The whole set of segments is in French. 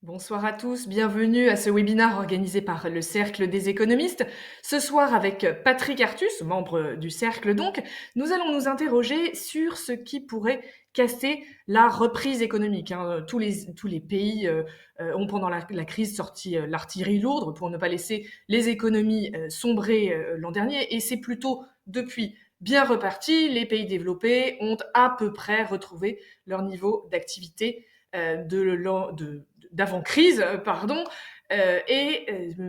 Bonsoir à tous, bienvenue à ce webinaire organisé par le Cercle des économistes. Ce soir, avec Patrick Artus, membre du Cercle donc, nous allons nous interroger sur ce qui pourrait casser la reprise économique. Tous les pays ont pendant la crise sorti l'artillerie lourde pour ne pas laisser les économies sombrer l'an dernier, et c'est plutôt depuis bien reparti. Les pays développés ont à peu près retrouvé leur niveau d'activité d'avant-crise,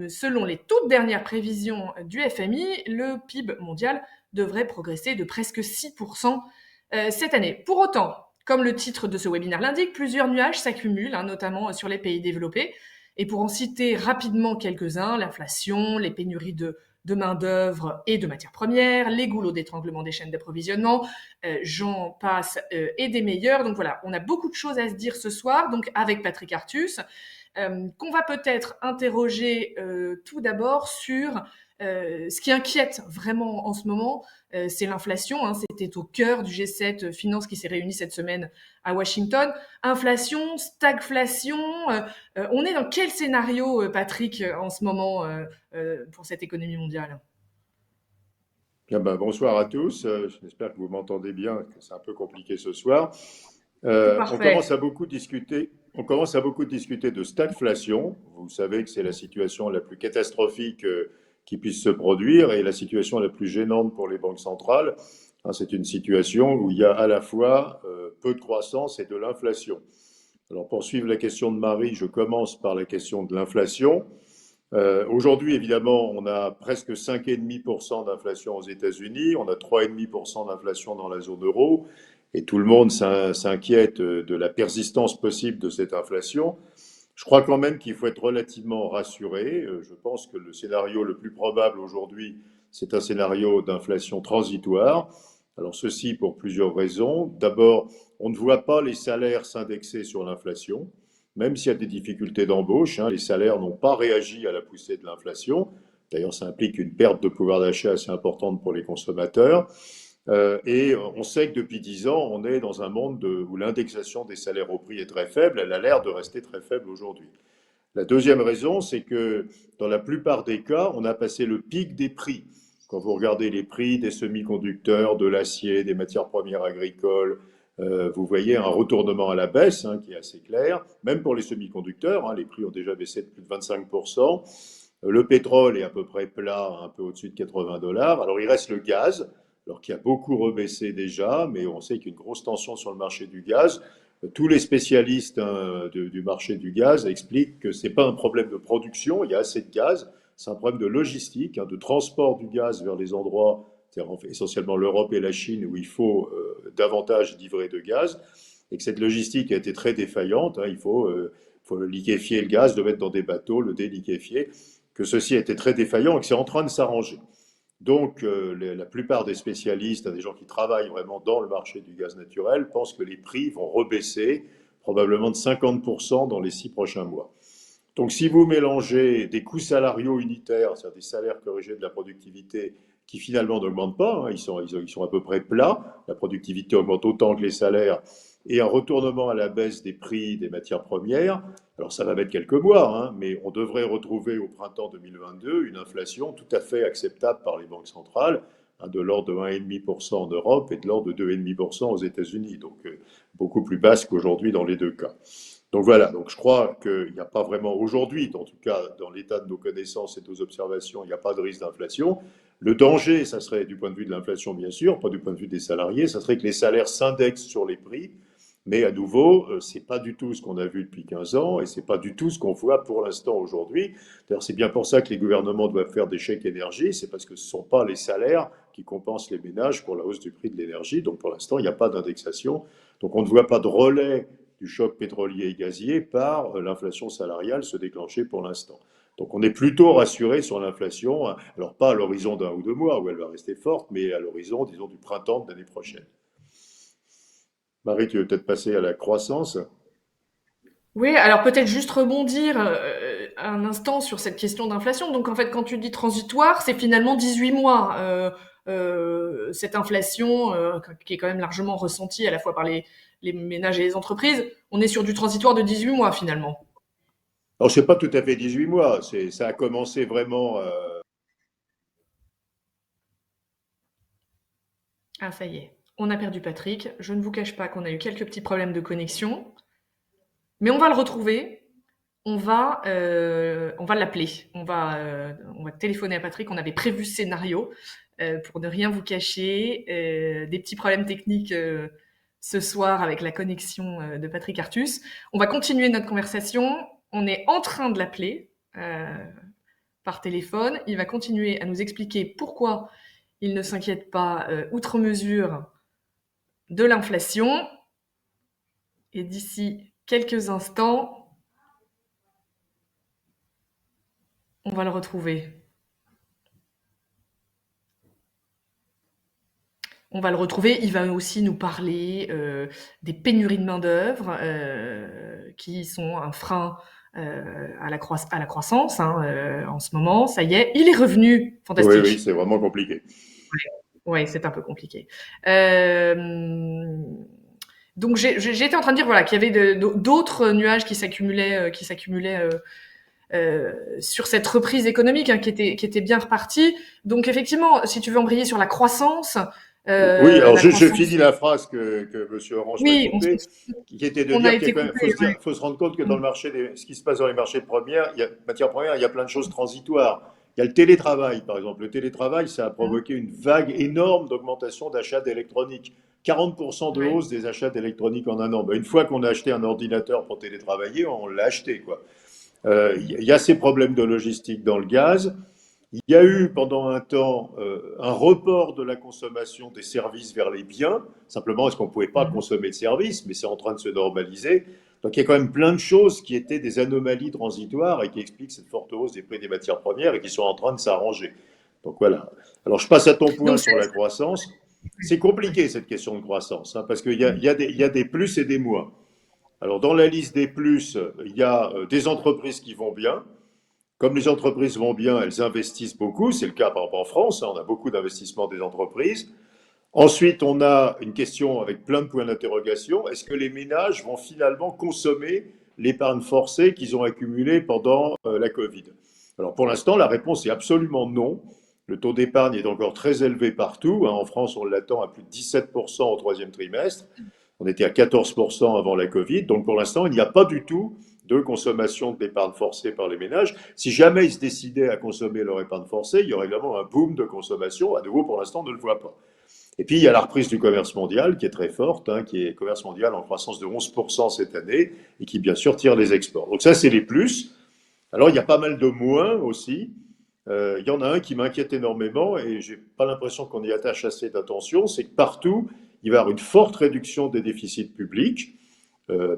selon les toutes dernières prévisions du FMI, le PIB mondial devrait progresser de presque 6% cette année. Pour autant, comme le titre de ce webinaire l'indique, plusieurs nuages s'accumulent, notamment sur les pays développés. Et pour en citer rapidement quelques-uns, l'inflation, les pénuries de main-d'œuvre et de matières premières, les goulots d'étranglement des chaînes d'approvisionnement, j'en passe et des meilleurs. Donc voilà, on a beaucoup de choses à se dire ce soir, donc avec Patrick Artus, qu'on va peut-être interroger tout d'abord sur ce qui inquiète vraiment en ce moment, c'est l'inflation. C'était au cœur du G7 Finance qui s'est réuni cette semaine à Washington. Inflation, stagflation, on est dans quel scénario, Patrick, en ce moment pour cette économie mondiale? Bien, bonsoir à tous. J'espère que vous m'entendez bien, que c'est un peu compliqué ce soir. Tout On parfait. commence à beaucoup discuter. On commence à beaucoup discuter de stagflation. Vous savez que c'est la situation la plus catastrophique qui puisse se produire et la situation la plus gênante pour les banques centrales. C'est une situation où il y a à la fois peu de croissance et de l'inflation. Alors, pour suivre la question de Marie, je commence par la question de l'inflation. Aujourd'hui, évidemment, on a presque 5,5% d'inflation aux États-Unis, on a 3,5% d'inflation dans la zone euro, et tout le monde s'inquiète de la persistance possible de cette inflation. Je crois quand même qu'il faut être relativement rassuré. Je pense que le scénario le plus probable aujourd'hui, c'est un scénario d'inflation transitoire. Alors ceci pour plusieurs raisons. D'abord, on ne voit pas les salaires s'indexer sur l'inflation. Même s'il y a des difficultés d'embauche, les salaires n'ont pas réagi à la poussée de l'inflation. D'ailleurs, ça implique une perte de pouvoir d'achat assez importante pour les consommateurs. Et on sait que depuis 10 ans, on est dans un monde où l'indexation des salaires au prix est très faible. Elle a l'air de rester très faible aujourd'hui. La deuxième raison, c'est que dans la plupart des cas, on a passé le pic des prix. Quand vous regardez les prix des semi-conducteurs, de l'acier, des matières premières agricoles, vous voyez un retournement à la baisse qui est assez clair. Même pour les semi-conducteurs, les prix ont déjà baissé de plus de 25%. Le pétrole est à peu près plat, un peu au-dessus de 80 dollars. Alors il reste le gaz, alors qui a beaucoup rebaissé déjà, mais on sait qu'il y a une grosse tension sur le marché du gaz. Tous les spécialistes du marché du gaz expliquent que ce n'est pas un problème de production, il y a assez de gaz, c'est un problème de logistique, de transport du gaz vers les endroits, c'est-à-dire essentiellement l'Europe et la Chine, où il faut davantage livrer de gaz, et que cette logistique a été très défaillante. Il faut le liquéfier le gaz, le mettre dans des bateaux, le déliquéfier, que ceci a été très défaillant et que c'est en train de s'arranger. Donc, la plupart des spécialistes, des gens qui travaillent vraiment dans le marché du gaz naturel, pensent que les prix vont rebaisser probablement de 50% dans les 6 prochains mois. Donc, si vous mélangez des coûts salariaux unitaires, c'est-à-dire des salaires corrigés de la productivité, qui finalement n'augmentent pas, ils sont à peu près plats, la productivité augmente autant que les salaires, et un retournement à la baisse des prix des matières premières, alors ça va mettre quelques mois, mais on devrait retrouver au printemps 2022 une inflation tout à fait acceptable par les banques centrales, de l'ordre de 1,5% en Europe et de l'ordre de 2,5% aux États-Unis, donc beaucoup plus basse qu'aujourd'hui dans les deux cas. Donc voilà, donc je crois qu'il n'y a pas vraiment aujourd'hui, en tout cas dans l'état de nos connaissances et de nos observations, il n'y a pas de risque d'inflation. Le danger, ça serait du point de vue de l'inflation, bien sûr, pas du point de vue des salariés, ça serait que les salaires s'indexent sur les prix, mais à nouveau, ce n'est pas du tout ce qu'on a vu depuis 15 ans et ce n'est pas du tout ce qu'on voit pour l'instant aujourd'hui. D'ailleurs, c'est bien pour ça que les gouvernements doivent faire des chèques énergie, c'est parce que ce ne sont pas les salaires qui compensent les ménages pour la hausse du prix de l'énergie. Donc pour l'instant, il n'y a pas d'indexation. Donc on ne voit pas de relais du choc pétrolier et gazier par l'inflation salariale se déclencher pour l'instant. Donc on est plutôt rassuré sur l'inflation, alors pas à l'horizon d'un ou 2 mois où elle va rester forte, mais à l'horizon, disons, du printemps de l'année prochaine. Marie, tu veux peut-être passer à la croissance? Oui, alors peut-être juste rebondir un instant sur cette question d'inflation. Donc en fait, quand tu dis transitoire, c'est finalement 18 mois. Cette inflation qui est quand même largement ressentie à la fois par les ménages et les entreprises, on est sur du transitoire de 18 mois finalement. Alors, c'est pas tout à fait 18 mois, ça a commencé vraiment. Ah, ça y est, on a perdu Patrick. Je ne vous cache pas qu'on a eu quelques petits problèmes de connexion, mais on va le retrouver. On va l'appeler. On va téléphoner à Patrick. On avait prévu ce scénario pour ne rien vous cacher. Des petits problèmes techniques ce soir avec la connexion de Patrick Artus. On va continuer notre conversation. On est en train de l'appeler par téléphone. Il va continuer à nous expliquer pourquoi il ne s'inquiète pas outre mesure de l'inflation. Et d'ici quelques instants, on va le retrouver. On va le retrouver. Il va aussi nous parler des pénuries de main-d'œuvre qui sont un frein à la croissance hein, en ce moment. Ça y est, il est revenu. Oui, oui, Fantastique. c'est vraiment compliqué. Ouais, c'est un peu compliqué. Donc j'étais en train de dire voilà qu'il y avait d'autres nuages qui s'accumulaient sur cette reprise économique hein, qui était bien repartie. Donc effectivement, si tu veux embrayer sur Oui, alors la je croissance. finis la phrase que M. Orange m'a Oui, coupée, qui était de on a dire qu'il y a été quand même, coupé. Ouais. faut se rendre compte que dans le marché ce qui se passe dans les marchés de matières premières, il y a plein de choses transitoires. Il y a le télétravail, par exemple. Le télétravail, ça a provoqué une vague énorme d'augmentation d'achats d'électronique. 40% de Ouais. hausse des achats d'électronique en un an. Ben, une fois qu'on a acheté un ordinateur pour télétravailler, on l'a acheté, quoi. Il y a ces problèmes de logistique dans le gaz. Il y a eu pendant un temps un report de la consommation des services vers les biens. Simplement, est-ce qu'on ne pouvait pas Mhm. consommer de services, mais c'est en train de se normaliser. Donc il y a quand même plein de choses qui étaient des anomalies transitoires et qui expliquent cette forte hausse des prix des matières premières et qui sont en train de s'arranger. Donc voilà. Alors je passe à ton point Donc sur la croissance. C'est ouais. compliqué cette question de croissance, hein, parce il y a des plus et des moins. Alors dans la liste des plus, il y a des entreprises qui vont bien. Comme les entreprises vont bien, elles investissent beaucoup. C'est le cas par exemple en France, hein, on a beaucoup d'investissements des entreprises. Ensuite, on a une question avec plein de points d'interrogation. Est-ce que les ménages vont finalement consommer l'épargne forcée qu'ils ont accumulée pendant la Covid? Alors pour l'instant, la réponse est absolument non. Le taux d'épargne est encore très élevé partout, hein. En France, on l'attend à plus de 17% au troisième trimestre. On était à 14% avant la Covid. Donc pour l'instant, il n'y a pas du tout de consommation d'épargne forcée par les ménages. Si jamais ils se décidaient à consommer leur épargne forcée, il y aurait évidemment un boom de consommation. À nouveau, pour l'instant, on ne le voit pas. Et puis, il y a la reprise du commerce mondial qui est très forte, hein, qui est commerce mondial en croissance de 11% cette année et qui, bien sûr, tire les exports. Donc ça, c'est les plus. Alors, il y a pas mal de moins aussi. Il y en a un qui m'inquiète énormément et je n'ai pas l'impression qu'on y attache assez d'attention, c'est que partout, il va y avoir une forte réduction des déficits publics.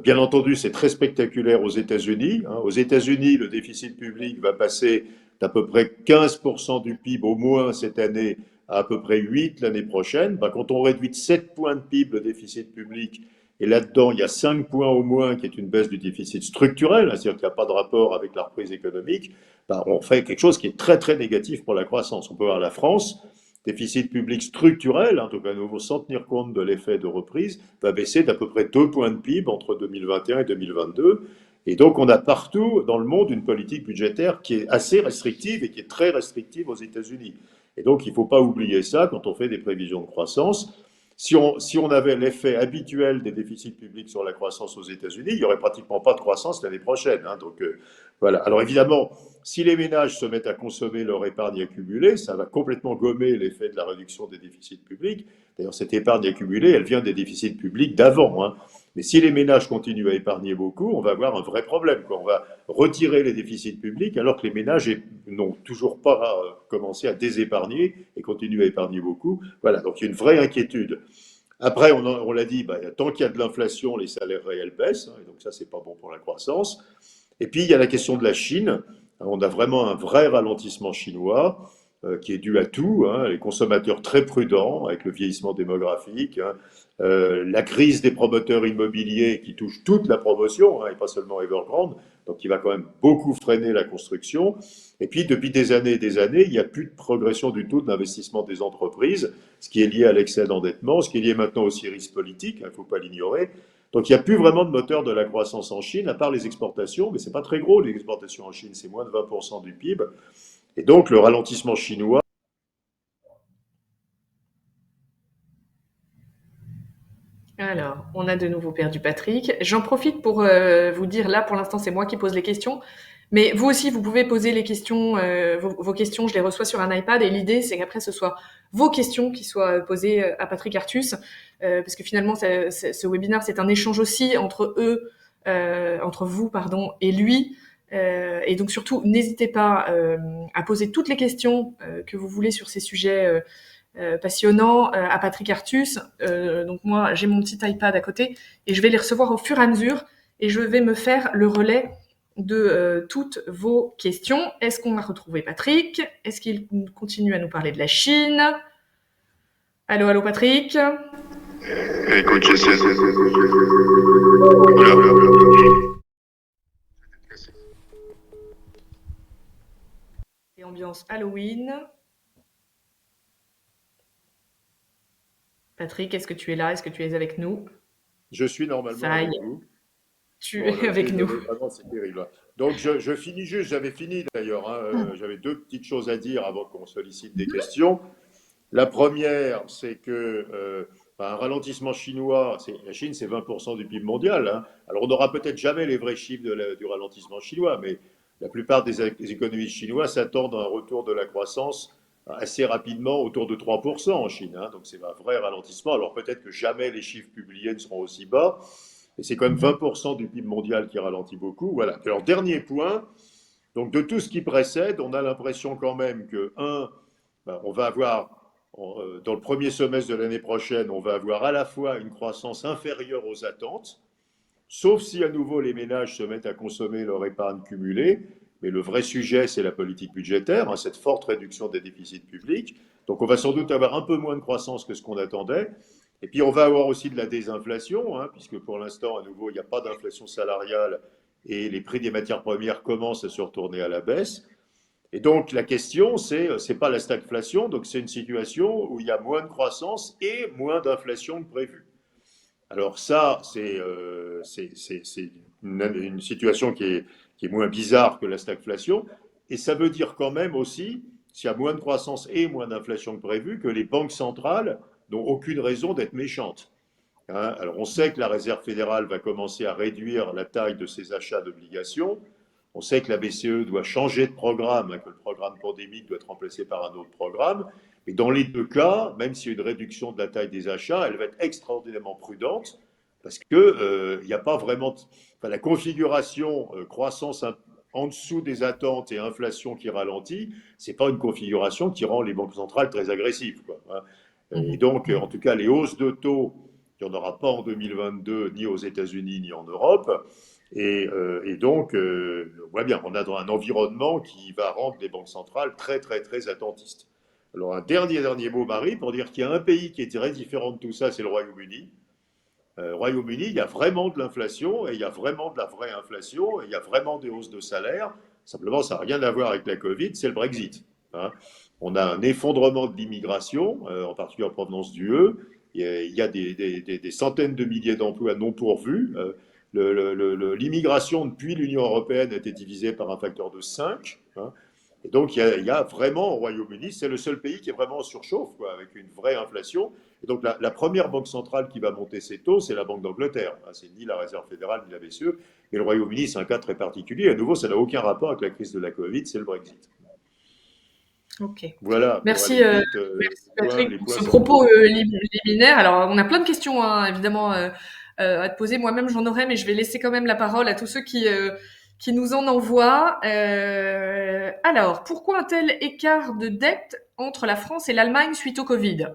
Bien entendu, c'est très spectaculaire aux États-Unis, hein. Aux États-Unis, le déficit public va passer d'à peu près 15% du PIB au moins cette année à peu près 8 l'année prochaine. Ben, quand on réduit de 7 points de PIB le déficit public, et là-dedans, il y a 5 points au moins qui est une baisse du déficit structurel, hein, c'est-à-dire qu'il n'y a pas de rapport avec la reprise économique, ben, on fait quelque chose qui est très très négatif pour la croissance. On peut voir la France, déficit public structurel, en tout cas, nouveau sans tenir compte de l'effet de reprise, va baisser d'à peu près 2 points de PIB entre 2021 et 2022. Et donc, on a partout dans le monde une politique budgétaire qui est assez restrictive et qui est très restrictive aux États-Unis. Et donc, il ne faut pas oublier ça quand on fait des prévisions de croissance. Si on avait l'effet habituel des déficits publics sur la croissance aux États-Unis, il n'y aurait pratiquement pas de croissance l'année prochaine, hein. Donc, voilà. Alors, évidemment, si les ménages se mettent à consommer leur épargne accumulée, ça va complètement gommer l'effet de la réduction des déficits publics. D'ailleurs, cette épargne accumulée, elle vient des déficits publics d'avant, hein. Mais si les ménages continuent à épargner beaucoup, on va avoir un vrai problème, quoi. On va retirer les déficits publics alors que les ménages n'ont toujours pas commencé à désépargner et continuent à épargner beaucoup. Voilà, donc il y a une vraie inquiétude. Après, on l'a dit, bah, tant qu'il y a de l'inflation, les salaires réels baissent, hein, et donc ça, c'est pas bon pour la croissance. Et puis, il y a la question de la Chine. On a vraiment un vrai ralentissement chinois qui est dû à tout, hein, les consommateurs très prudents avec le vieillissement démographique, hein, la crise des promoteurs immobiliers qui touche toute la promotion, hein, et pas seulement Evergrande. donc qui va quand même beaucoup freiner la construction. Et puis, depuis des années et des années, il n'y a plus de progression du tout de l'investissement des entreprises, ce qui est lié à l'excès d'endettement, ce qui est lié maintenant aussi aux risques politiques, il ne faut pas l'ignorer. Donc, il n'y a plus vraiment de moteur de la croissance en Chine, à part les exportations, mais ce n'est pas très gros, les exportations en Chine, c'est moins de 20% du PIB. Et donc, le ralentissement chinois. Alors, on a de nouveau perdu Patrick. J'en profite pour vous dire, là, pour l'instant, c'est moi qui pose les questions. Mais vous aussi, vous pouvez poser les questions, vos questions, je les reçois sur un iPad. Et l'idée, c'est qu'après, ce soit vos questions qui soient posées à Patrick Artus. Parce que finalement, ce webinaire, c'est un échange aussi entre entre vous, pardon, et lui. Et donc, surtout, n'hésitez pas à poser toutes les questions que vous voulez sur ces sujets passionnant à Patrick Artus. Donc moi, j'ai mon petit iPad à côté et je vais les recevoir au fur et à mesure et je vais me faire le relais de toutes vos questions. Est-ce qu'on a retrouvé Patrick? Est-ce qu'il continue à nous parler de la Chine? Allô, allô Patrick? Écoute, j'essaie. Et ambiance Halloween. Patrick, est-ce que tu es là? Est-ce que tu es avec nous? Je suis normalement Ça y avec est, vous. tu Bon, es là, avec nous. désolé, vraiment, c'est terrible. Donc, je finis juste, j'avais fini d'ailleurs, hein, j'avais deux petites choses à dire avant qu'on sollicite des questions. La première, c'est que un ralentissement chinois, la Chine, c'est 20% du PIB mondial, hein. Alors, on n'aura peut-être jamais les vrais chiffres du ralentissement chinois, mais la plupart des économistes chinois s'attendent à un retour de la croissance assez rapidement, autour de 3% en Chine, hein. Donc, c'est un vrai ralentissement. Alors, peut-être que jamais les chiffres publiés ne seront aussi bas, et c'est quand même 20% du PIB mondial qui ralentit beaucoup. Voilà. Alors, dernier point, donc de tout ce qui précède, on a l'impression quand même que, on va avoir, dans le premier semestre de l'année prochaine, on va avoir à la fois une croissance inférieure aux attentes, sauf si à nouveau les ménages se mettent à consommer leur épargne cumulée. Mais le vrai sujet, c'est la politique budgétaire, hein, cette forte réduction des déficits publics. Donc on va sans doute avoir un peu moins de croissance que ce qu'on attendait. Et puis on va avoir aussi de la désinflation, hein, puisque pour l'instant, à nouveau, il n'y a pas d'inflation salariale et les prix des matières premières commencent à se retourner à la baisse. Et donc la question, c'est pas la stagflation, donc c'est une situation où il y a moins de croissance et moins d'inflation que prévu. Alors ça, c'est une situation qui est moins bizarre que la stagflation, et ça veut dire quand même aussi, s'il y a moins de croissance et moins d'inflation que prévu, que les banques centrales n'ont aucune raison d'être méchantes, hein. Alors on sait que la Réserve fédérale va commencer à réduire la taille de ses achats d'obligations. On sait que la BCE doit changer de programme, hein, que le programme pandémique doit être remplacé par un autre programme. Mais dans les deux cas, même s'il y a une réduction de la taille des achats, elle va être extraordinairement prudente parce que il n'y a pas vraiment, enfin, la configuration croissance en dessous des attentes et inflation qui ralentit, c'est pas une configuration qui rend les banques centrales très agressives, quoi, hein. Et donc, en tout cas, les hausses de taux, il n'y en aura pas en 2022, ni aux États-Unis, ni en Europe. Et donc, on voit bien, on a dans un environnement qui va rendre les banques centrales très, très, très attentistes. Alors, un dernier mot, Marie, pour dire qu'il y a un pays qui est très différent de tout ça, c'est le Royaume-Uni. Au Royaume-Uni, il y a vraiment de l'inflation, et il y a vraiment de la vraie inflation, et il y a vraiment des hausses de salaire. Simplement, ça n'a rien à voir avec la Covid, c'est le Brexit, hein. On a un effondrement de l'immigration, en particulier en provenance du E. Il y a des centaines de milliers d'emplois non pourvus. L'immigration depuis l'Union européenne a été divisée par un facteur de 5, hein. Et donc, il y a vraiment au Royaume-Uni, c'est le seul pays qui est vraiment en surchauffe, quoi, avec une vraie inflation. Et donc, la première banque centrale qui va monter ses taux, c'est la Banque d'Angleterre, hein. C'est ni la Réserve fédérale ni la BCE. Mais le Royaume-Uni, c'est un cas très particulier. À nouveau, ça n'a aucun rapport avec la crise de la Covid, c'est le Brexit. Ok. Voilà, pour aller Merci, vite, merci Patrick les pour points ce sont propos posés. liminaire. Alors, on a plein de questions, hein, évidemment, à te poser. Moi-même, j'en aurais, mais je vais laisser quand même la parole à tous ceux qui nous en envoient. Alors, pourquoi un tel écart de dette entre la France et l'Allemagne suite au Covid?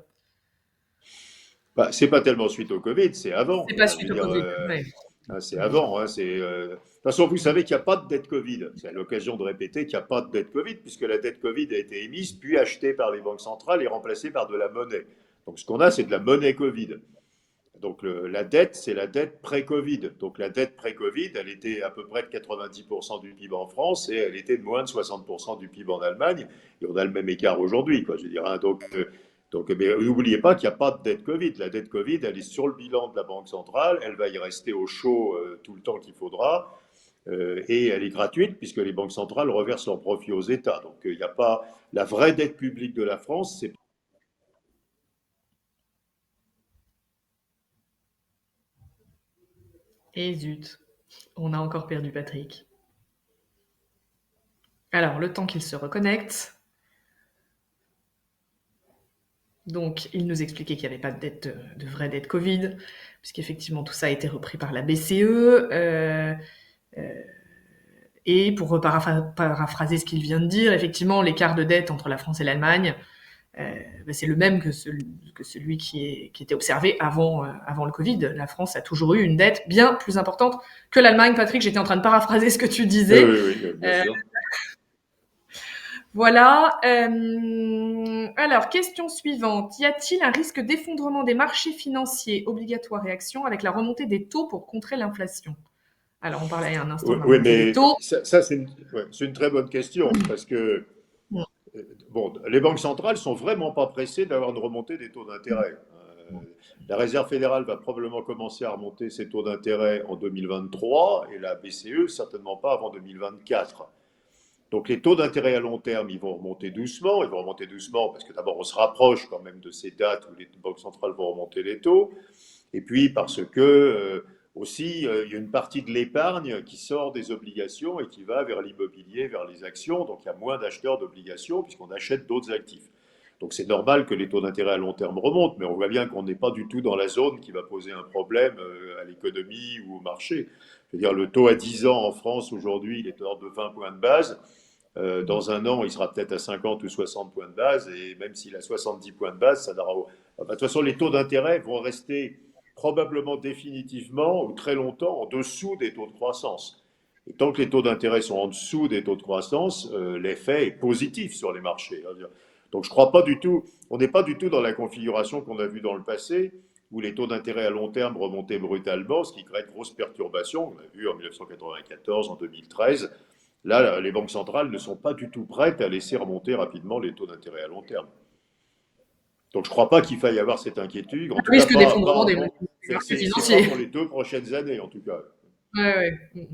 Bah, c'est pas tellement suite au Covid, c'est avant, C'est pas hein, je veux suite au dire, Covid. Ouais. hein, c'est avant, hein, de toute façon, vous savez qu'il n'y a pas de dette Covid. C'est l'occasion de répéter qu'il n'y a pas de dette Covid, puisque la dette Covid a été émise, puis achetée par les banques centrales et remplacée par de la monnaie. Donc ce qu'on a, c'est de la monnaie Covid. Donc la dette, c'est la dette pré-Covid. Donc la dette pré-Covid, elle était à peu près de 90% du PIB en France et elle était de moins de 60% du PIB en Allemagne. Et on a le même écart aujourd'hui, quoi. Je veux dire, hein. Donc, mais n'oubliez pas qu'il n'y a pas de dette Covid. La dette Covid, elle est sur le bilan de la Banque centrale. Elle va y rester au chaud tout le temps qu'il faudra. Et elle est gratuite puisque les banques centrales reversent leurs profits aux États. Donc il n'y a pas la vraie dette publique de la France, c'est Et zut, on a encore perdu Patrick. Alors, le temps qu'il se reconnecte. Donc, il nous expliquait qu'il n'y avait pas de dette, de vraie dette Covid, puisqu'effectivement tout ça a été repris par la BCE. Et pour paraphraser ce qu'il vient de dire, effectivement, l'écart de dette entre la France et l'Allemagne, c'est le même que celui qui était observé avant le Covid. La France a toujours eu une dette bien plus importante que l'Allemagne. Patrick, j'étais en train de paraphraser ce que tu disais. oui, bien sûr. Voilà. Alors, question suivante. Y a-t-il un risque d'effondrement des marchés financiers obligatoires et actions avec la remontée des taux pour contrer l'inflation? Alors, on parlait il y a un instant Oui, de la oui, remontée des mais taux. ça c'est une très bonne question parce que bon, les banques centrales sont vraiment pas pressées d'avoir une remontée des taux d'intérêt. La Réserve fédérale va probablement commencer à remonter ses taux d'intérêt en 2023 et la BCE certainement pas avant 2024. Donc les taux d'intérêt à long terme, ils vont remonter doucement. Ils vont remonter doucement parce que d'abord, on se rapproche quand même de ces dates où les banques centrales vont remonter les taux. Et puis parce que aussi, il y a une partie de l'épargne qui sort des obligations et qui va vers l'immobilier, vers les actions. Donc il y a moins d'acheteurs d'obligations puisqu'on achète d'autres actifs. Donc c'est normal que les taux d'intérêt à long terme remontent, mais on voit bien qu'on n'est pas du tout dans la zone qui va poser un problème à l'économie ou au marché. Je veux dire, le taux à 10 ans en France aujourd'hui, il est hors de 20 points de base. Dans un an, il sera peut-être à 50 ou 60 points de base, et même s'il a 70 points de base, ça n'aura. De toute façon, les taux d'intérêt vont rester probablement définitivement ou très longtemps en dessous des taux de croissance. Et tant que les taux d'intérêt sont en dessous des taux de croissance, l'effet est positif sur les marchés. Donc je ne crois pas du tout, on n'est pas du tout dans la configuration qu'on a vue dans le passé, où les taux d'intérêt à long terme remontaient brutalement, ce qui crée de grosses perturbations. On a vu en 1994, en 2013. Là, les banques centrales ne sont pas du tout prêtes à laisser remonter rapidement les taux d'intérêt à long terme. Donc je ne crois pas qu'il faille avoir cette inquiétude, en tout cas Risque pas d'effondrement des avant. marchés C'est pas financiers. pour les 2 prochaines années, en tout cas. Ouais, ouais.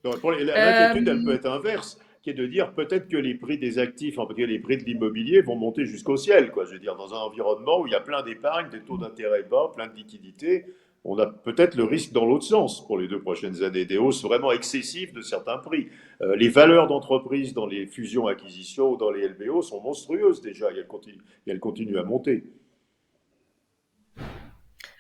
Donc, l'inquiétude, elle peut Euh, être inverse, qui est de dire peut-être que les prix des actifs, en particulier les prix de l'immobilier, vont monter jusqu'au ciel. Quoi. Je veux dire, dans un environnement où il y a plein d'épargne, des taux d'intérêt bas, plein de liquidités, on a peut-être le risque dans l'autre sens pour les 2 prochaines années, des hausses vraiment excessives de certains prix. Les valeurs d'entreprise dans les fusions-acquisitions ou dans les LBO sont monstrueuses déjà, et elles continuent à monter.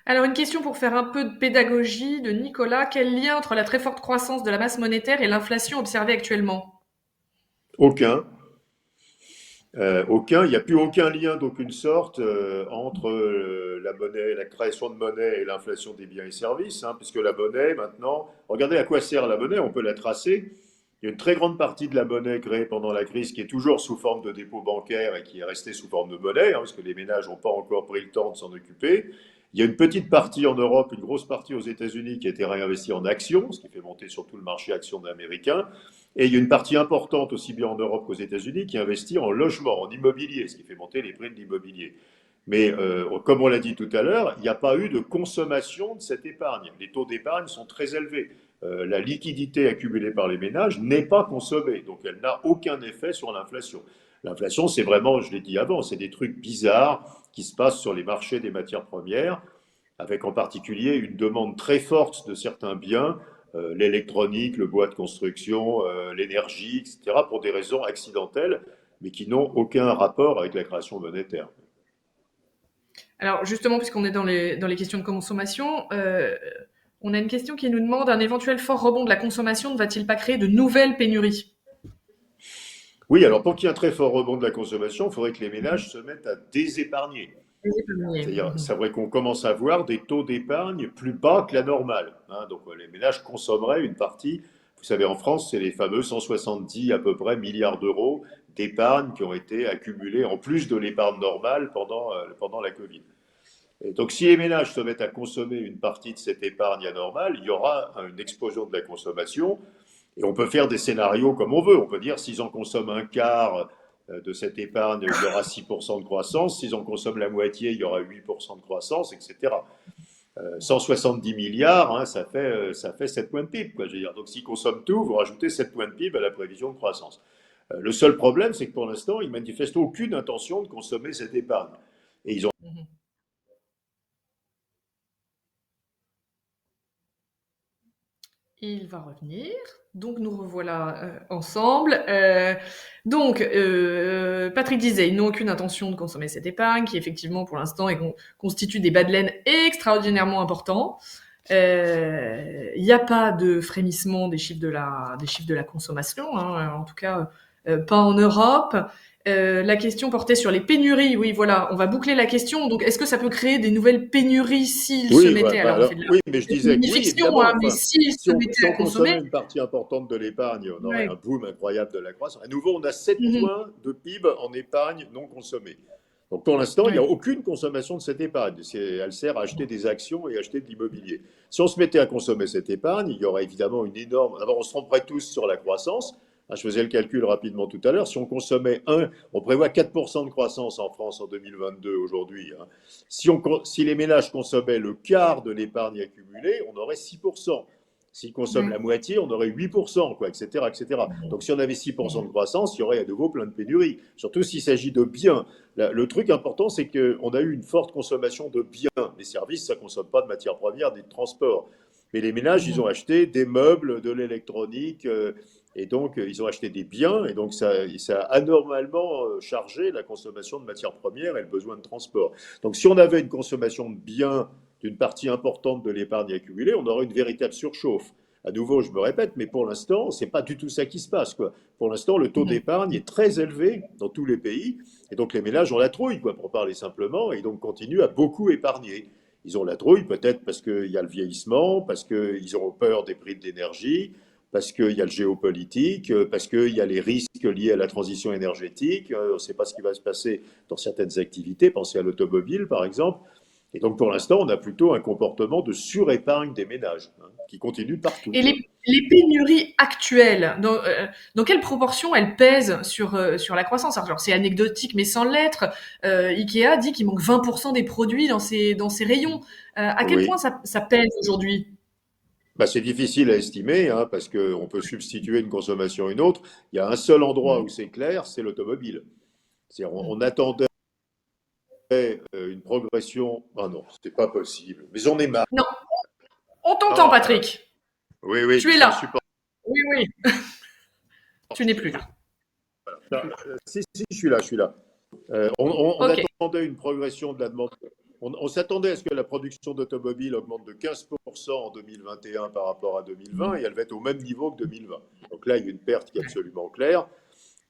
Alors, une question pour faire un peu de pédagogie de Nicolas. Quel lien entre la très forte croissance de la masse monétaire et l'inflation observée actuellement? Aucun. Aucun, il n'y a plus aucun lien d'aucune sorte entre la monnaie, la création de monnaie et l'inflation des biens et services, hein, puisque la monnaie, maintenant, regardez à quoi sert la monnaie, on peut la tracer. Il y a une très grande partie de la monnaie créée pendant la crise qui est toujours sous forme de dépôt bancaire et qui est restée sous forme de monnaie, hein, parce que les ménages n'ont pas encore pris le temps de s'en occuper. Il y a une petite partie en Europe, une grosse partie aux États-Unis qui a été réinvestie en actions, ce qui fait monter surtout le marché action américain. Et il y a une partie importante, aussi bien en Europe qu'aux États-Unis, qui investit en logement, en immobilier, ce qui fait monter les prix de l'immobilier. Mais comme on l'a dit tout à l'heure, il n'y a pas eu de consommation de cette épargne. Les taux d'épargne sont très élevés. La liquidité accumulée par les ménages n'est pas consommée, donc elle n'a aucun effet sur l'inflation. L'inflation, c'est vraiment, je l'ai dit avant, c'est des trucs bizarres qui se passent sur les marchés des matières premières, avec en particulier une demande très forte de certains biens, l'électronique, le bois de construction, l'énergie, etc., pour des raisons accidentelles, mais qui n'ont aucun rapport avec la création monétaire. Alors, justement, puisqu'on est dans les questions de consommation, on a une question qui nous demande un éventuel fort rebond de la consommation ne va-t-il pas créer de nouvelles pénuries? Oui, alors pour qu'il y ait un très fort rebond de la consommation, il faudrait que les ménages se mettent à désépargner. C'est-à-dire, c'est vrai qu'on commence à voir des taux d'épargne plus bas que la normale, hein. Donc les ménages consommeraient une partie. Vous savez, en France, c'est les fameux 170 à peu près milliards d'euros d'épargne qui ont été accumulés en plus de l'épargne normale pendant la Covid. Et donc, si les ménages se mettent à consommer une partie de cette épargne anormale, il y aura une explosion de la consommation. Et on peut faire des scénarios comme on veut. On peut dire s'ils en consomment un quart de cette épargne, il y aura 6% de croissance. S'ils en consomment la moitié, il y aura 8% de croissance, etc. 170 milliards, hein, ça fait 7 points de PIB. Quoi, je veux dire. Donc s'ils consomment tout, vous rajoutez 7 points de PIB à la prévision de croissance. Le seul problème, c'est que pour l'instant, ils manifestent aucune intention de consommer cette épargne. Et ils ont Mhm. Il va revenir. Donc nous revoilà ensemble. Patrick disait, ils n'ont aucune intention de consommer cette épargne, qui effectivement pour l'instant constitue des bas de laine extraordinairement importants. Il n'y a pas de frémissement des chiffres de la consommation, hein, en tout cas pas en Europe. La question portait sur les pénuries. Oui, voilà, on va boucler la question. Donc, est-ce que ça peut créer des nouvelles pénuries s'ils se Oui, mettaient, alors on fait de oui, mais je disais que une oui, fiction, évidemment. hein, mais Enfin, s'ils se si mettaient on à consommer, consommait une partie importante de l'épargne, on aurait ouais. un boom incroyable de la croissance. À nouveau, on a 7 Mhm. points de PIB en épargne non consommée. Donc pour l'instant, il n'y a Ouais. aucune consommation de cette épargne. Elle sert à acheter des actions et acheter de l'immobilier. Si on se mettait à consommer cette épargne, il y aurait évidemment une énorme. D'abord, on se tromperait tous sur la croissance. Je faisais le calcul rapidement tout à l'heure. Si on consommait on prévoit 4% de croissance en France en 2022 aujourd'hui, hein. Si les ménages consommaient le quart de l'épargne accumulée, on aurait 6%. S'ils consomment la Ouais. moitié, on aurait 8%, quoi, etc., etc. Donc si on avait 6% de croissance, il y aurait à nouveau plein de pénuries. Surtout s'il s'agit de biens. Le truc important, c'est qu'on a eu une forte consommation de biens. Les services, ça ne consomme pas de matières premières ni de transport. Mais les ménages, ils ont Mhm. acheté des meubles, de l'électronique, et donc ils ont acheté des biens, et donc ça a anormalement chargé la consommation de matières premières et le besoin de transport. Donc si on avait une consommation de biens d'une partie importante de l'épargne accumulée, on aurait une véritable surchauffe. À nouveau, je me répète, mais pour l'instant, c'est pas du tout ça qui se passe, quoi. Pour l'instant, le taux Mhm. d'épargne est très élevé dans tous les pays, et donc les ménages ont la trouille, quoi, pour parler simplement, et donc continuent à beaucoup épargner. Ils ont la trouille peut-être parce qu'il y a le vieillissement, parce qu'ils ont peur des prix de l'énergie, parce qu'il y a le géopolitique, parce qu'il y a les risques liés à la transition énergétique. On ne sait pas ce qui va se passer dans certaines activités, pensez à l'automobile par exemple. Et donc pour l'instant, on a plutôt un comportement de surépargne des ménages, hein, qui continue partout, Et quoi. les pénuries actuelles, dans quelle proportion elles pèsent sur la croissance? Alors, c'est anecdotique, mais sans l'être. Ikea dit qu'il manque 20% des produits dans ses rayons. À quel point Oui, ça pèse aujourd'hui? bah, c'est difficile à estimer, hein, parce qu'on peut substituer une consommation à une autre. Il y a un seul endroit où Mm. c'est clair, c'est l'automobile. Mm. On attendait une progression. Ah non, c'est pas possible. Mais j'en ai marre. Non, on t'entend, Oh là là. Patrick. Oui, oui, mais Tu es c'est là. insupportable. Oui, oui. Tu n'es plus là. Si, si, je suis là, je suis là. On Ok. attendait une progression de la demande. On s'attendait à ce que la production d'automobiles augmente de 15% en 2021 par rapport à 2020 et elle va être au même niveau que 2020. Donc là, il y a une perte qui est absolument claire.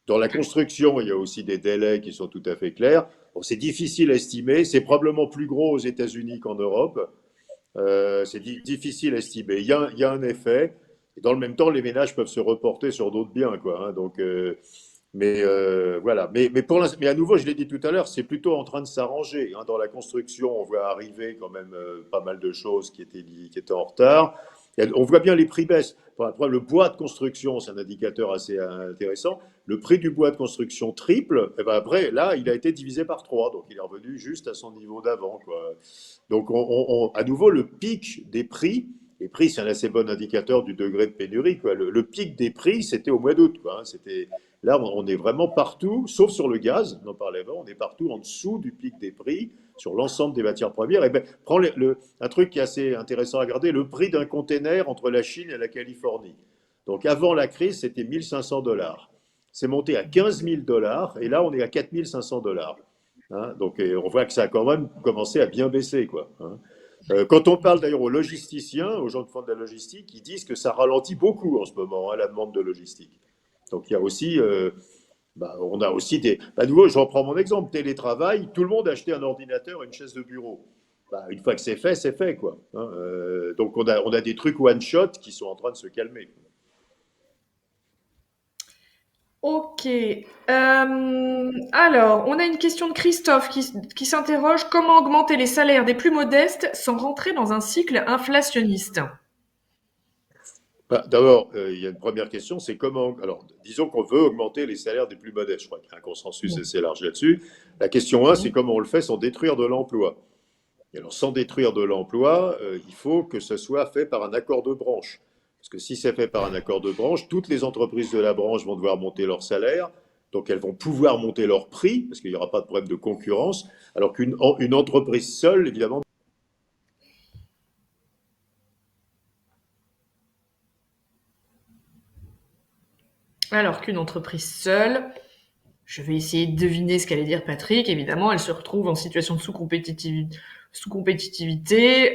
Dans la construction, il y a aussi des délais qui sont tout à fait clairs. Bon, c'est difficile à estimer. C'est probablement plus gros aux États-Unis qu'en Europe. C'est difficile à estimer. Il y a un effet. Et dans le même temps, les ménages peuvent se reporter sur d'autres biens, quoi, hein. Donc, voilà. Mais à nouveau, je l'ai dit tout à l'heure, c'est plutôt en train de s'arranger, hein. Dans la construction, on voit arriver quand même pas mal de choses qui étaient en retard. On voit bien les prix baissent. Après, le bois de construction, c'est un indicateur assez intéressant. Le prix du bois de construction triple. Et ben après, là, il a été divisé par 3. Donc, il est revenu juste à son niveau d'avant, quoi. Donc, à nouveau, le pic des prix, les prix, c'est un assez bon indicateur du degré de pénurie, quoi. Le pic des prix, c'était au mois d'août, quoi, hein. Là, on est vraiment partout, sauf sur le gaz, on en parlait avant, on est partout en dessous du pic des prix sur l'ensemble des matières premières. Et ben, prends un truc qui est assez intéressant à regarder, le prix d'un container entre la Chine et la Californie. Donc avant la crise, c'était 1500 $. C'est monté à 15 000 $ et là, on est à 4500 $. Hein, donc on voit que ça a quand même commencé à bien baisser, quoi, hein. Quand on parle d'ailleurs aux logisticiens, aux gens qui font de la logistique, ils disent que ça ralentit beaucoup en ce moment, hein, la demande de logistique. Donc il y a aussi, on a aussi des. À nouveau, je reprends mon exemple, télétravail, tout le monde a acheté un ordinateur et une chaise de bureau. Une fois que c'est fait, quoi, hein. Donc on a des trucs one shot qui sont en train de se calmer. Ok. Alors, on a une question de Christophe qui s'interroge comment augmenter les salaires des plus modestes sans rentrer dans un cycle inflationniste. Bah, d'abord, il y a une première question, c'est comment. Alors, disons qu'on veut augmenter les salaires des plus modestes. Je crois qu'il y a un consensus assez large là-dessus. La question 1, c'est comment on le fait sans détruire de l'emploi. Et alors, sans détruire de l'emploi, il faut que ce soit fait par un accord de branche. Parce que si c'est fait par un accord de branche, toutes les entreprises de la branche vont devoir monter leur salaire. Donc, elles vont pouvoir monter leur prix, parce qu'il n'y aura pas de problème de concurrence. Alors qu'une entreprise seule, évidemment. Alors qu'une entreprise seule, je vais essayer de deviner ce qu'allait dire Patrick. Évidemment, elle se retrouve en situation de sous-compétitivité,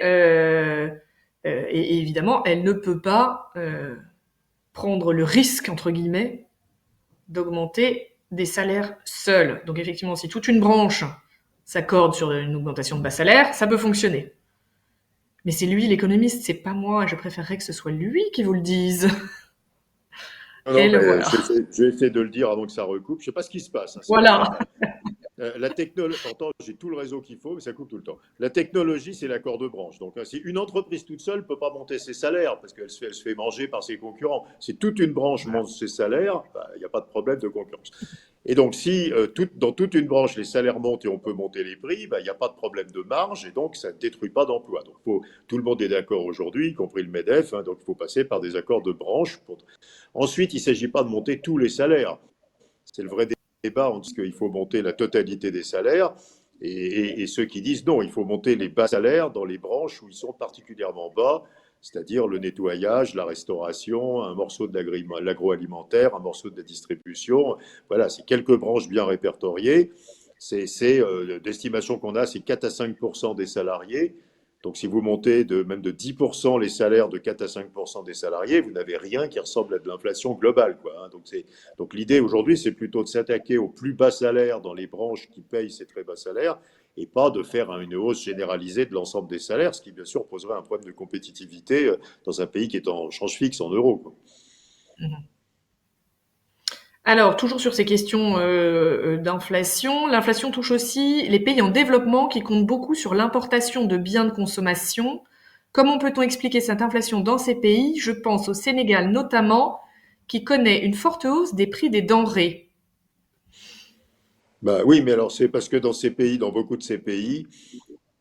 et évidemment, elle ne peut pas prendre le risque, entre guillemets, d'augmenter des salaires seuls. Donc effectivement, si toute une branche s'accorde sur une augmentation de bas salaire, ça peut fonctionner. Mais c'est lui l'économiste, c'est pas moi. Je préférerais que ce soit lui qui vous le dise. Non, non, Et le mais voilà. je vais essayer de le dire avant que ça recoupe. Je ne sais pas ce qui se passe, hein, c'est très Voilà. normal. La technologie, pourtant, j'ai tout le réseau qu'il faut, mais ça coupe tout le temps. La technologie, c'est l'accord de branche. Donc, si une entreprise toute seule ne peut pas monter ses salaires parce qu'elle se fait manger par ses concurrents, si toute une branche monte ses salaires, bah, il n'y a pas de problème de concurrence. Et donc, si dans toute une branche, les salaires montent et on peut monter les prix, bah, il n'y a pas de problème de marge et donc ça ne détruit pas d'emploi. Donc, tout le monde est d'accord aujourd'hui, y compris le MEDEF, hein, donc il faut passer par des accords de branche. Ensuite, il ne s'agit pas de monter tous les salaires. C'est le vrai débat entre ce qu'il faut monter la totalité des salaires et ceux qui disent non, il faut monter les bas salaires dans les branches où ils sont particulièrement bas, c'est-à-dire le nettoyage, la restauration, un morceau de l'agroalimentaire, un morceau de la distribution. Voilà, c'est quelques branches bien répertoriées. D'estimation qu'on a, c'est 4 à 5 des salariés. Donc, si vous montez même de 10% les salaires de 4 à 5% des salariés, vous n'avez rien qui ressemble à de l'inflation globale, quoi, hein. Donc l'idée aujourd'hui, c'est plutôt de s'attaquer aux plus bas salaires dans les branches qui payent ces très bas salaires et pas de faire une hausse généralisée de l'ensemble des salaires, ce qui bien sûr poserait un problème de compétitivité dans un pays qui est en change fixe en euros, quoi. Alors, toujours sur ces questions d'inflation, l'inflation touche aussi les pays en développement qui comptent beaucoup sur l'importation de biens de consommation. Comment peut-on expliquer cette inflation dans ces pays? Je pense au Sénégal notamment, qui connaît une forte hausse des prix des denrées. Bah oui, mais alors c'est parce que dans ces pays, dans beaucoup de ces pays,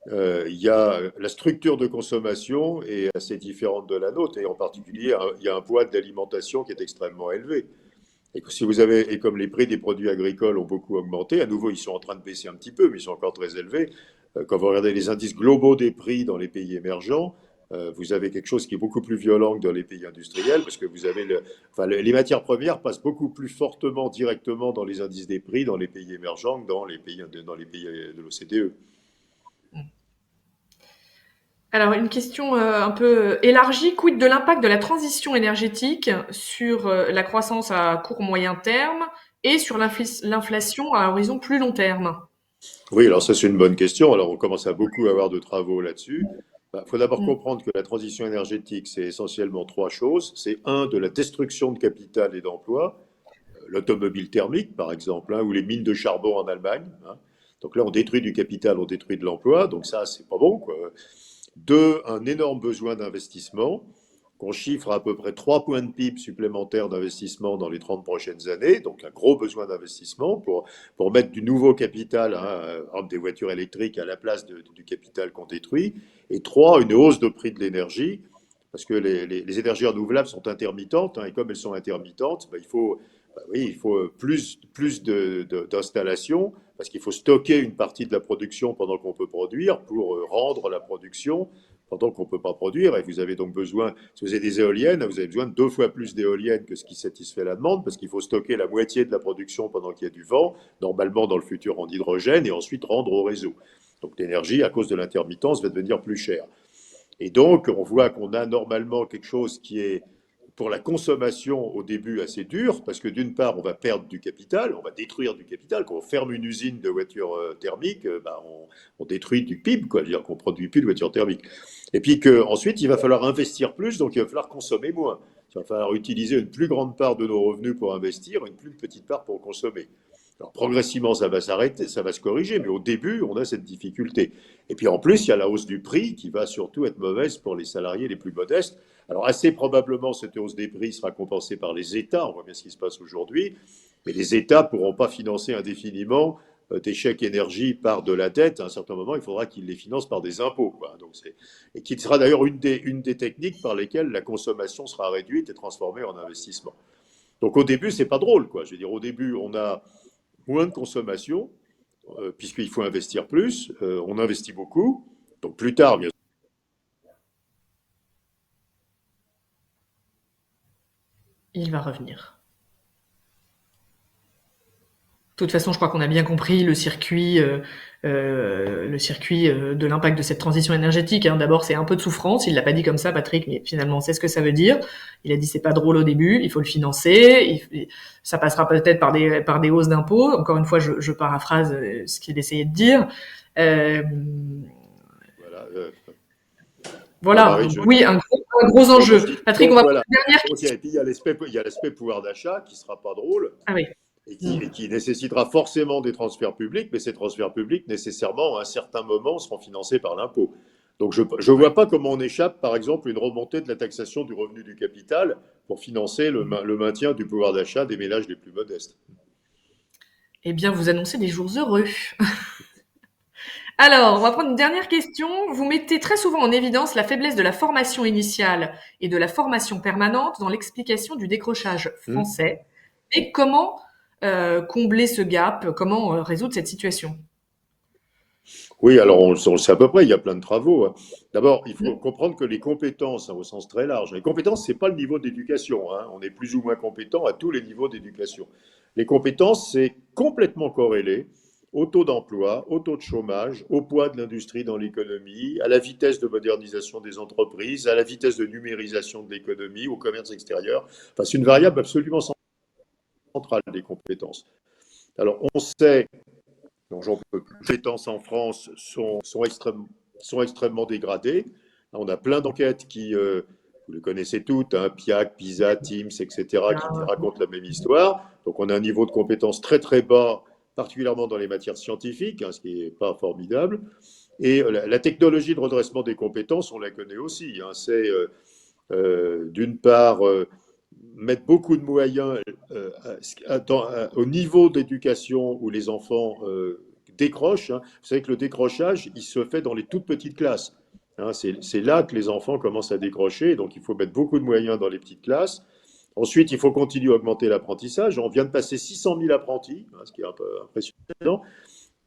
il y a la structure de consommation est assez différente de la nôtre et en particulier, il y a un poids d'alimentation qui est extrêmement élevé. Et que si vous avez, et comme les prix des produits agricoles ont beaucoup augmenté, à nouveau, ils sont en train de baisser un petit peu, mais ils sont encore très élevés. Quand vous regardez les indices globaux des prix dans les pays émergents, vous avez quelque chose qui est beaucoup plus violent que dans les pays industriels, parce que vous avez enfin, les matières premières passent beaucoup plus fortement directement dans les indices des prix dans les pays émergents que dans les pays de l'OCDE. Alors, une question un peu élargie, quid de l'impact de la transition énergétique sur la croissance à court moyen terme et sur l'inflation à horizon plus long terme? Oui, alors ça c'est une bonne question. Alors on commence à beaucoup avoir de travaux là-dessus. Il faut d'abord Mm. comprendre que la transition énergétique, c'est essentiellement trois choses. C'est un, de la destruction de capital et d'emplois, l'automobile thermique par exemple, hein, ou les mines de charbon en Allemagne, hein. Donc là on détruit du capital, on détruit de l'emploi, donc ça c'est pas bon, quoi. Deux, un énorme besoin d'investissement qu'on chiffre à peu près 3 points de PIB supplémentaires d'investissement dans les 30 prochaines années, donc un gros besoin d'investissement pour mettre du nouveau capital, hein, des voitures électriques à la place du capital qu'on détruit. Et trois, une hausse de prix de l'énergie, parce que les énergies renouvelables sont intermittentes, hein, et comme elles sont intermittentes, oui, il faut plus d'installations, parce qu'il faut stocker une partie de la production pendant qu'on peut produire pour rendre la production pendant qu'on ne peut pas produire. Et vous avez donc besoin, si vous avez des éoliennes, vous avez besoin de 2 fois plus d'éoliennes que ce qui satisfait la demande, parce qu'il faut stocker la moitié de la production pendant qu'il y a du vent, normalement dans le futur en hydrogène, et ensuite rendre au réseau. Donc l'énergie, à cause de l'intermittence, va devenir plus chère. Et donc, on voit qu'on a normalement quelque chose qui est pour la consommation au début assez dur, parce que d'une part, on va perdre du capital, on va détruire du capital. Quand on ferme une usine de voitures thermiques, on détruit du PIB, quoi, c'est-à-dire qu'on ne produit plus de voitures thermiques. Et puis qu'ensuite, il va falloir investir plus, donc il va falloir consommer moins. Il va falloir utiliser une plus grande part de nos revenus pour investir, une plus petite part pour consommer. Alors progressivement, ça va s'arrêter, ça va se corriger, mais au début, on a cette difficulté. Et puis en plus, il y a la hausse du prix qui va surtout être mauvaise pour les salariés les plus modestes. Alors assez probablement, cette hausse des prix sera compensée par les États, on voit bien ce qui se passe aujourd'hui, mais les États ne pourront pas financer indéfiniment des chèques énergie par de la dette. À un certain moment, il faudra qu'ils les financent par des impôts, quoi. Donc et qui sera d'ailleurs une des techniques par lesquelles la consommation sera réduite et transformée en investissement. Donc au début, c'est pas drôle, quoi. Je veux dire, au début, on a moins de consommation, puisqu'il faut investir plus, on investit beaucoup. Donc plus tard, bien Il va revenir. De toute façon, je crois qu'on a bien compris le circuit de l'impact de cette transition énergétique. Hein. D'abord, c'est un peu de souffrance. Il l'a pas dit comme ça, Patrick, mais finalement, c'est ce que ça veut dire. Il a dit c'est pas drôle au début, il faut le financer. Ça passera peut-être par des hausses d'impôts. Encore une fois, je paraphrase ce qu'il essayait de dire. Euh, voilà. Non, voilà. Marie, Donc, oui, un gros donc, enjeu. Patrick, on donc va prendre voilà. une dernière Ok, question. et puis il y a l'aspect pouvoir d'achat qui sera pas drôle Ah oui. et qui nécessitera forcément des transferts publics, mais ces transferts publics, nécessairement, à un certain moment, seront financés par l'impôt. Donc je ne vois Ouais. pas comment on échappe, par exemple, une remontée de la taxation du revenu du capital pour financer le maintien du pouvoir d'achat des ménages les plus modestes. Eh bien, vous annoncez des jours heureux. Alors, on va prendre une dernière question. Vous mettez très souvent en évidence la faiblesse de la formation initiale et de la formation permanente dans l'explication du décrochage Hmm. français. Et comment combler ce gap? Comment résoudre cette situation? Oui, alors on le sait à peu près, il y a plein de travaux, hein. D'abord, il faut Mhm. comprendre que les compétences, hein, au sens très large, les compétences, ce n'est pas le niveau d'éducation, hein. On est plus ou moins compétent à tous les niveaux d'éducation. Les compétences, c'est complètement corrélé au taux d'emploi, au taux de chômage, au poids de l'industrie dans l'économie, à la vitesse de modernisation des entreprises, à la vitesse de numérisation de l'économie, au commerce extérieur. Enfin, c'est une variable absolument centrale des compétences. Alors, on sait donc, j'en peux plus. Les compétences en France sont extrêmement dégradées. On a plein d'enquêtes qui, vous les connaissez toutes, hein, PIAC, PISA, Teams, etc., qui racontent la même histoire. Donc on a un niveau de compétences très très bas, particulièrement dans les matières scientifiques, hein, ce qui n'est pas formidable. Et la technologie de redressement des compétences, on la connaît aussi, hein. C'est d'une part mettre beaucoup de moyens au niveau d'éducation où les enfants décrochent, hein. Vous savez que le décrochage, il se fait dans les toutes petites classes, hein. C'est là que les enfants commencent à décrocher, donc il faut mettre beaucoup de moyens dans les petites classes. Ensuite, il faut continuer à augmenter l'apprentissage. On vient de passer 600 000 apprentis, hein, ce qui est un peu impressionnant.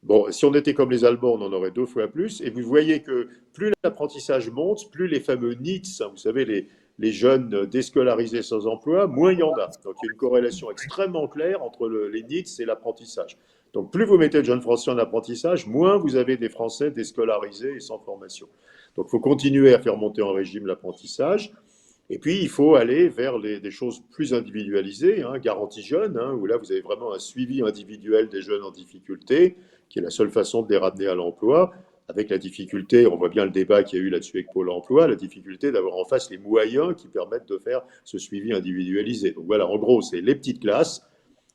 Bon, si on était comme les Allemands, on en aurait deux fois plus. Et vous voyez que plus l'apprentissage monte, plus les fameux NEETs, hein, vous savez, les jeunes déscolarisés sans emploi, moins il y en a. Donc il y a une corrélation extrêmement claire entre les NEETs et l'apprentissage. Donc plus vous mettez de jeunes Français en apprentissage, moins vous avez des Français déscolarisés et sans formation. Donc il faut continuer à faire monter en régime l'apprentissage. Et puis, il faut aller vers des choses plus individualisées, hein, garantie jeune, hein, où là, vous avez vraiment un suivi individuel des jeunes en difficulté, qui est la seule façon de les ramener à l'emploi, avec la difficulté, on voit bien le débat qu'il y a eu là-dessus avec Pôle emploi, la difficulté d'avoir en face les moyens qui permettent de faire ce suivi individualisé. Donc voilà, en gros, c'est les petites classes.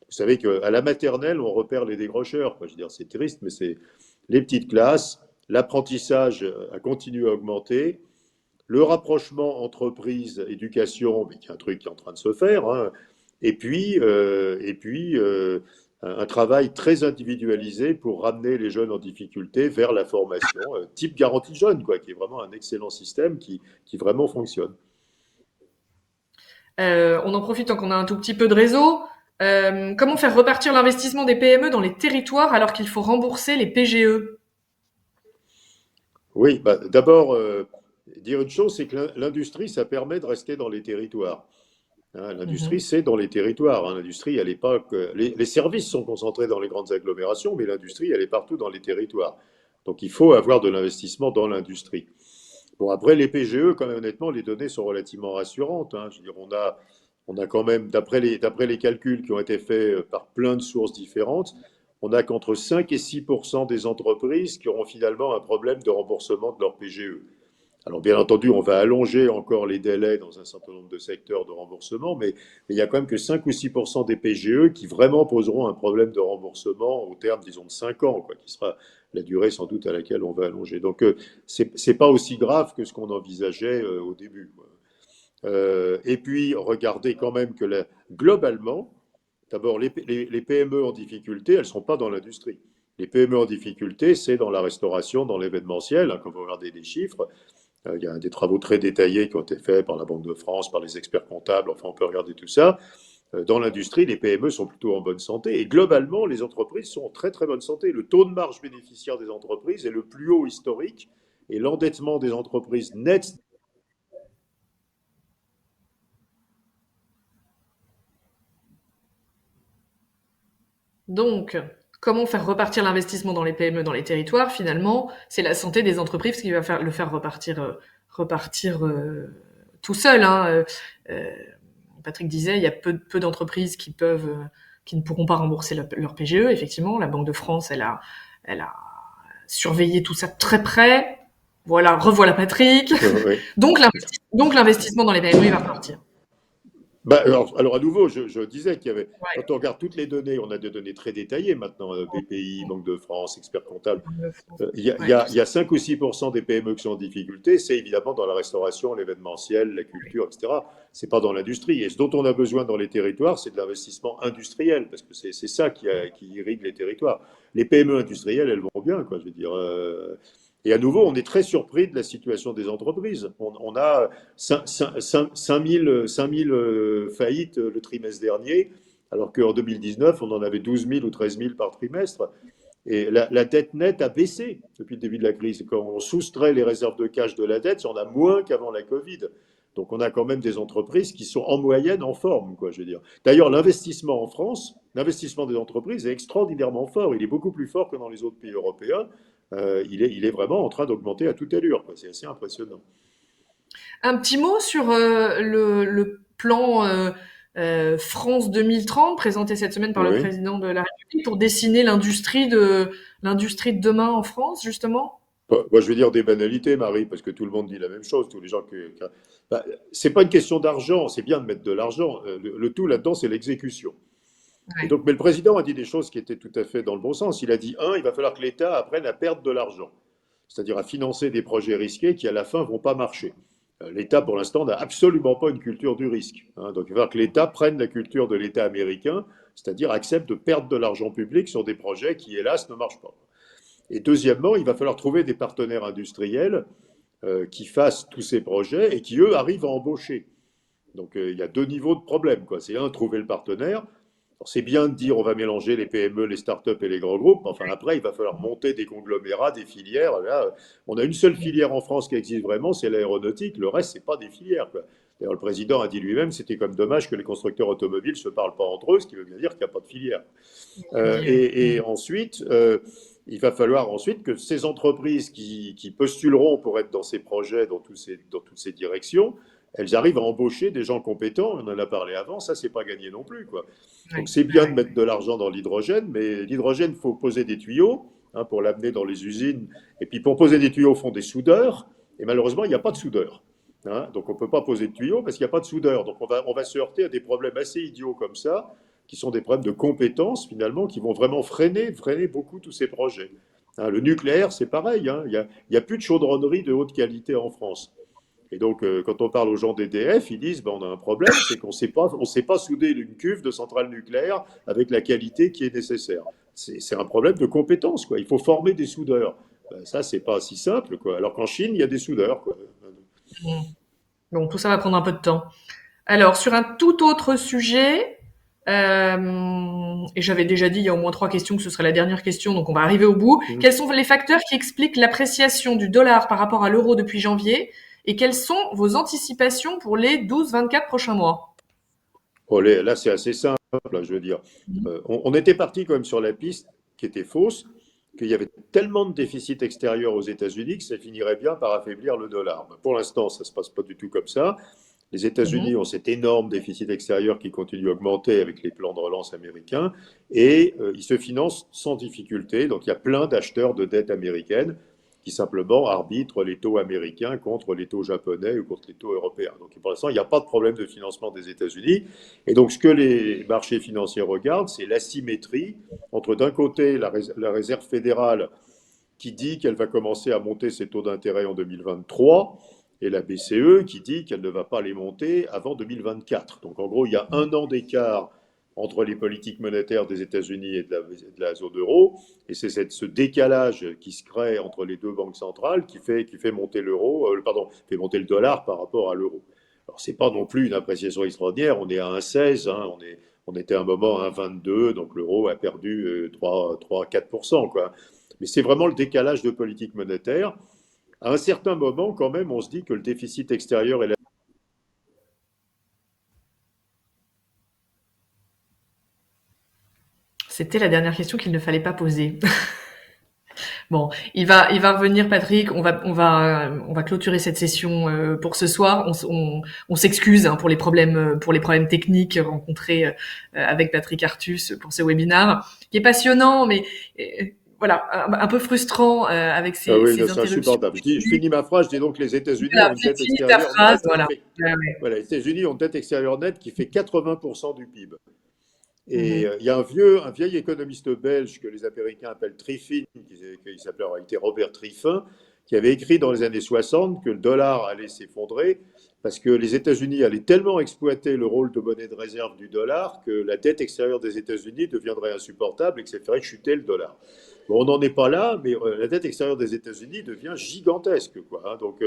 Vous savez qu'à la maternelle, on repère les décrocheurs. Je veux dire, c'est triste, mais c'est les petites classes. L'apprentissage a continué à augmenter. Le rapprochement entreprise-éducation, mais qui est un truc qui est en train de se faire, hein. Et puis, un travail très individualisé pour ramener les jeunes en difficulté vers la formation, type garantie jeune, quoi, qui est vraiment un excellent système qui vraiment fonctionne. On en profite tant qu'on a un tout petit peu de réseau. Comment faire repartir l'investissement des PME dans les territoires alors qu'il faut rembourser les PGE? Oui, bah, d'abord, dire une chose, c'est que l'industrie, ça permet de rester dans les territoires, hein. L'industrie, Mhm. c'est dans les territoires, hein. L'industrie, elle est pas que... les services sont concentrés dans les grandes agglomérations, mais l'industrie, elle est partout dans les territoires. Donc il faut avoir de l'investissement dans l'industrie. Bon, après, les PGE, quand même, honnêtement, les données sont relativement rassurantes, hein. Je veux dire, on a quand même, d'après les calculs qui ont été faits par plein de sources différentes, on a qu'entre 5 et 6% des entreprises qui auront finalement un problème de remboursement de leur PGE. Alors, bien entendu, on va allonger encore les délais dans un certain nombre de secteurs de remboursement, mais il n'y a quand même que 5 ou 6 des PGE qui vraiment poseront un problème de remboursement au terme, disons, de 5 ans, quoi, qui sera la durée sans doute à laquelle on va allonger. Donc, c'est pas aussi grave que ce qu'on envisageait au début, quoi. Et puis, regardez quand même que globalement, d'abord, les PME en difficulté, elles ne sont pas dans l'industrie. Les PME en difficulté, c'est dans la restauration, dans l'événementiel, hein. Quand vous regardez les chiffres, il y a des travaux très détaillés qui ont été faits par la Banque de France, par les experts comptables, enfin on peut regarder tout ça. Dans l'industrie, les PME sont plutôt en bonne santé et globalement, les entreprises sont en très très bonne santé. Le taux de marge bénéficiaire des entreprises est le plus haut historique et l'endettement des entreprises net. Donc, comment faire repartir l'investissement dans les PME, dans les territoires? Finalement, c'est la santé des entreprises qui va le faire repartir tout seul, hein. Euh, Patrick disait, il y a peu d'entreprises qui ne pourront pas rembourser leur PGE. Effectivement, la Banque de France, elle a surveillé tout ça de très près. Voilà, revoilà Patrick. Oui. Donc l'investissement dans les PME, il va repartir. Bah, alors, à nouveau, je disais qu'il y avait, Ouais. quand on regarde toutes les données, on a des données très détaillées maintenant, BPI, Banque de France, experts comptables. Ouais, tout Il y ça. a 5 ou 6 des PME qui sont en difficulté, c'est évidemment dans la restauration, l'événementiel, la culture, etc. C'est pas dans l'industrie. Et ce dont on a besoin dans les territoires, c'est de l'investissement industriel, parce que c'est ça qui irrigue les territoires. Les PME industrielles, elles vont bien, quoi, je veux dire. Et à nouveau, on est très surpris de la situation des entreprises. On a 5 000 faillites le trimestre dernier, alors qu'en 2019, on en avait 12 000 ou 13 000 par trimestre. Et la dette nette a baissé depuis le début de la crise. Quand on soustrait les réserves de cash de la dette, il y en a moins qu'avant la Covid. Donc on a quand même des entreprises qui sont en moyenne en forme, quoi, je veux dire. D'ailleurs, l'investissement en France, l'investissement des entreprises est extraordinairement fort. Il est beaucoup plus fort que dans les autres pays européens. Il est vraiment en train d'augmenter à toute allure, quoi. C'est assez impressionnant. Un petit mot sur le plan France 2030 présenté cette semaine par le Oui. président de la République pour dessiner l'industrie de demain en France, justement. Moi, je vais dire des banalités, Marie, parce que tout le monde dit la même chose. Tous les gens bah, c'est pas une question d'argent. C'est bien de mettre de l'argent. Le tout là-dedans, c'est l'exécution. Et Ouais. donc, mais le président a dit des choses qui étaient tout à fait dans le bon sens. Il a dit, il va falloir que l'État apprenne à perdre de l'argent, c'est-à-dire à financer des projets risqués qui, à la fin, vont pas marcher. L'État, pour l'instant, n'a absolument pas une culture du risque, hein. Donc, il va falloir que l'État prenne la culture de l'État américain, c'est-à-dire accepte de perdre de l'argent public sur des projets qui, hélas, ne marchent pas. Et deuxièmement, il va falloir trouver des partenaires industriels qui fassent tous ces projets et qui, eux, arrivent à embaucher. Donc, il y a deux niveaux de problème, quoi. C'est un, trouver le partenaire. C'est bien de dire on va mélanger les PME, les startups et les grands groupes. Enfin, après, il va falloir monter des conglomérats, des filières. Là, on a une seule filière en France qui existe vraiment, c'est l'aéronautique. Le reste, c'est pas des filières, quoi. D'ailleurs, le président a dit lui-même, c'était comme dommage que les constructeurs automobiles se parlent pas entre eux, ce qui veut bien dire qu'il n'y a pas de filière. Et ensuite, il va falloir ensuite que ces entreprises qui postuleront pour être dans ces projets, dans toutes ces directions, elles arrivent à embaucher des gens compétents. On en a parlé avant, ça, c'est pas gagné non plus, quoi. Donc, Ouais. c'est bien de Ouais. mettre de l'argent dans l'hydrogène, mais l'hydrogène, il faut poser des tuyaux, hein, pour l'amener dans les usines. Et puis, pour poser des tuyaux, il faut des soudeurs. Et malheureusement, il n'y a pas de soudeurs, hein. Donc, on ne peut pas poser de tuyaux parce qu'il n'y a pas de soudeurs. Donc, on va se heurter à des problèmes assez idiots comme ça, qui sont des problèmes de compétences, finalement, qui vont vraiment freiner beaucoup tous ces projets. Hein, le nucléaire, c'est pareil, hein. Il y a plus de chaudronnerie de haute qualité en France. Et donc, quand on parle aux gens d'EDF, ils disent, ben, on a un problème, c'est qu'on ne sait pas souder une cuve de centrale nucléaire avec la qualité qui est nécessaire. C'est un problème de compétence, quoi. Il faut former des soudeurs. Ben, ça, c'est pas si simple, quoi. Alors qu'en Chine, il y a des soudeurs, quoi. Mm. Bon, tout ça va prendre un peu de temps. Alors, sur un tout autre sujet, et j'avais déjà dit il y a au moins 3 questions que ce serait la dernière question, donc on va arriver au bout. Quels sont les facteurs qui expliquent l'appréciation du dollar par rapport à l'euro depuis janvier? Et quelles sont vos anticipations pour les 12-24 prochains mois? Oh, là, c'est assez simple, hein, je veux dire. On était parti quand même sur la piste qui était fausse, qu'il y avait tellement de déficit extérieur aux États-Unis que ça finirait bien par affaiblir le dollar. Ben, pour l'instant, ça ne se passe pas du tout comme ça. Les États-Unis Mhm. ont cet énorme déficit extérieur qui continue à augmenter avec les plans de relance américains et ils se financent sans difficulté. Donc il y a plein d'acheteurs de dettes américaines qui simplement arbitre les taux américains contre les taux japonais ou contre les taux européens. Donc pour l'instant, il n'y a pas de problème de financement des États-Unis. Et donc ce que les marchés financiers regardent, c'est l'asymétrie entre d'un côté la Réserve fédérale qui dit qu'elle va commencer à monter ses taux d'intérêt en 2023 et la BCE qui dit qu'elle ne va pas les monter avant 2024. Donc en gros, il y a un an d'écart entre les politiques monétaires des États-Unis et de la zone euro. Et c'est ce décalage qui se crée entre les deux banques centrales qui fait monter fait monter le dollar par rapport à l'euro. Alors, ce n'est pas non plus une appréciation extraordinaire. On est à 1,16, hein, on était à un moment à 1,22, donc l'euro a perdu 3-4%, quoi. Mais c'est vraiment le décalage de politique monétaire. À un certain moment, quand même, on se dit que le déficit extérieur et la... C'était la dernière question qu'il ne fallait pas poser. Bon, il va revenir, Patrick. On va clôturer cette session pour ce soir. On s'excuse hein, pour les problèmes techniques rencontrés avec Patrick Artus pour ce webinaire, qui est passionnant, mais voilà, un peu frustrant avec Ah oui, ces c'est interruptions. insupportable. Je finis ma phrase, je dis donc que les États-Unis Voilà, ont une dette finis ta extérieure phrase, nette voilà. Ouais, ouais. voilà, les États-Unis ont une dette extérieure nette qui fait 80% du PIB. Et Mhm. il y a un vieil économiste belge que les Américains appellent Triffin, qui s'appelait en réalité Robert Triffin, qui avait écrit dans les années 60 que le dollar allait s'effondrer parce que les États-Unis allaient tellement exploiter le rôle de monnaie de réserve du dollar que la dette extérieure des États-Unis deviendrait insupportable et que ça ferait chuter le dollar. Bon, on n'en est pas là, mais la dette extérieure des États-Unis devient gigantesque, quoi, hein. Donc,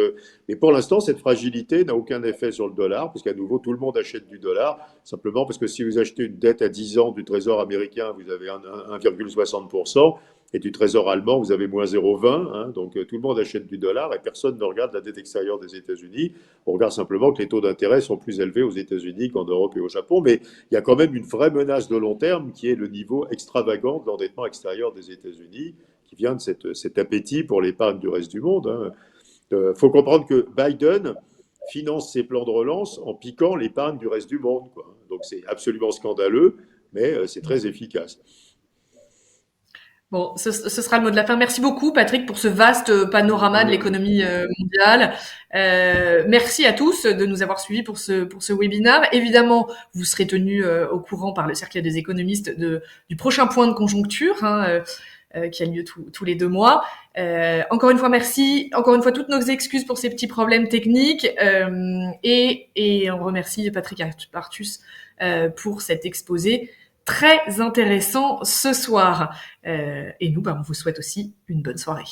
mais pour l'instant, cette fragilité n'a aucun effet sur le dollar, parce qu'à nouveau, tout le monde achète du dollar, simplement parce que si vous achetez une dette à 10 ans du Trésor américain, vous avez 1,60%, et du Trésor allemand, vous avez moins 0,20. Hein, donc tout le monde achète du dollar et personne ne regarde la dette extérieure des États-Unis. On regarde simplement que les taux d'intérêt sont plus élevés aux États-Unis qu'en Europe et au Japon. Mais il y a quand même une vraie menace de long terme qui est le niveau extravagant de l'endettement extérieur des États-Unis, qui vient de cet appétit pour l'épargne du reste du monde. Il faut comprendre que Biden finance ses plans de relance en piquant l'épargne du reste du monde, quoi. Donc c'est absolument scandaleux, mais c'est très efficace. Bon, ce sera le mot de la fin. Merci beaucoup, Patrick, pour ce vaste panorama de l'économie mondiale. Merci à tous de nous avoir suivis pour ce webinaire. Évidemment, vous serez tenus au courant par le Cercle des économistes du prochain point de conjoncture hein, qui a lieu tous les 2 mois. Encore une fois, merci. Encore une fois, toutes nos excuses pour ces petits problèmes techniques. Et on remercie Patrick Artus pour cet exposé très intéressant ce soir. Et nous, on vous souhaite aussi une bonne soirée.